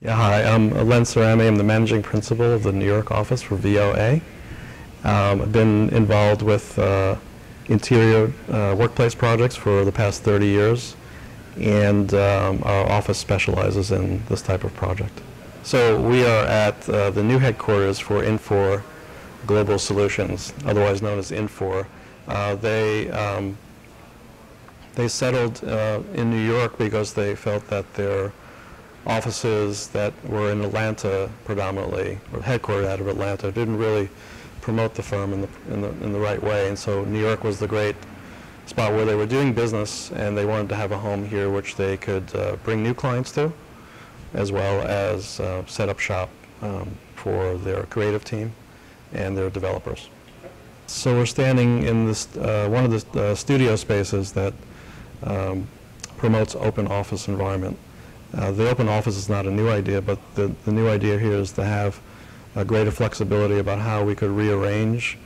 Yeah, hi, I'm Leonard Cerame. I'm the managing principal of the New York office for VOA. I've been involved with interior workplace projects for the past 30 years, and our office specializes in this type of project. So we are at the new headquarters for Infor Global Solutions, otherwise known as Infor. They settled in New York because they felt that their offices that were in Atlanta predominantly, or headquartered out of Atlanta, didn't really promote the firm in the right way. And so New York was the great spot where they were doing business, and they wanted to have a home here which they could bring new clients to, as well as set up shop for their creative team and their developers. So we're standing in this one of the studio spaces that promotes open office environment. The open office is not a new idea, but the new idea here is to have greater flexibility about how we could rearrange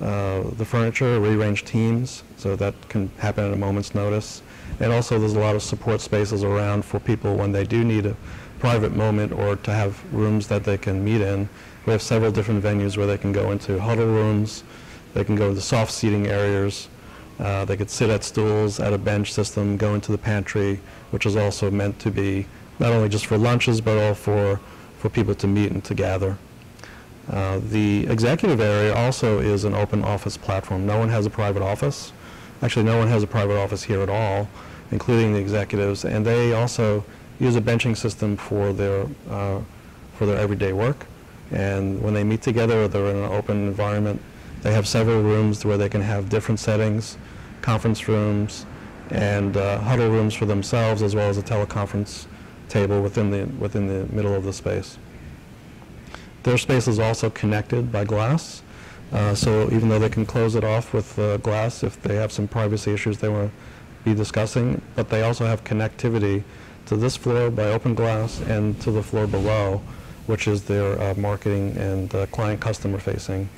the furniture, rearrange teams, so that can happen at a moment's notice. And also there's a lot of support spaces around for people when they do need a private moment or to have rooms that they can meet in. We have several different venues where they can go into huddle rooms, they can go to the soft seating areas, they could sit at stools, at a bench system, go into the pantry, which is also meant to be not only just for lunches, but also for people to meet and to gather. The executive area also is an open office platform. No one has a private office. Actually, no one has a private office here at all, including the executives, and they also use a benching system for their everyday work. And when they meet together, or they're in an open environment, they have several rooms where they can have different settings, conference rooms, and huddle rooms for themselves, as well as a teleconference table within the middle of the space. Their space is also connected by glass, so even though they can close it off with glass if they have some privacy issues they want to be discussing, but they also have connectivity to this floor by open glass and to the floor below, which is their marketing and client customer facing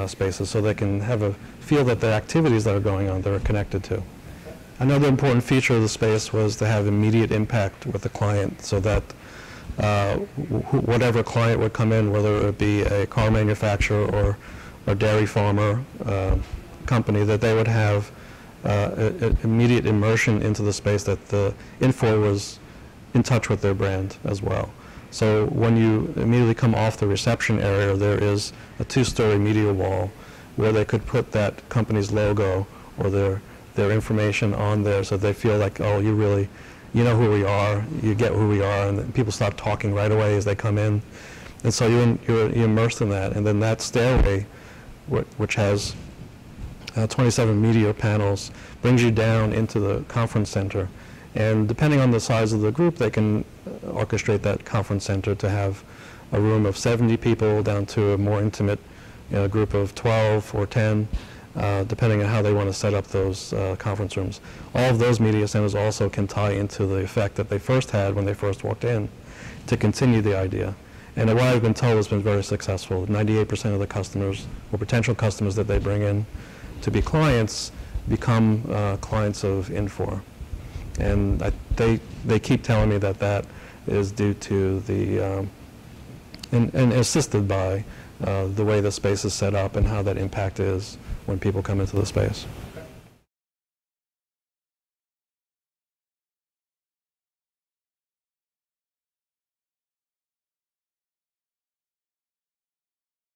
spaces, so they can have a feel that the activities that are going on they're connected to. Another important feature of the space was to have immediate impact with the client, so that whatever client would come in, whether it be a car manufacturer or a dairy farmer company, that they would have immediate immersion into the space, that the Infor was in touch with their brand as well. So when you immediately come off the reception area, there is a 2-story media wall where they could put that company's logo or their information on there, so they feel like, oh, you know who we are, you get who we are, and people start talking right away as they come in. And so you're immersed in that. And then that stairway, which has 27 media panels, brings you down into the conference center. And depending on the size of the group, they can orchestrate that conference center to have a room of 70 people down to a more intimate group of 12 or 10, depending on how they want to set up those conference rooms. All of those media centers also can tie into the effect that they first had when they first walked in to continue the idea. And what I've been told has been very successful. 98% of the customers or potential customers that they bring in to be clients become clients of Infor. And they keep telling me that that is due to the, and assisted by the way the space is set up and how that impact is when people come into the space.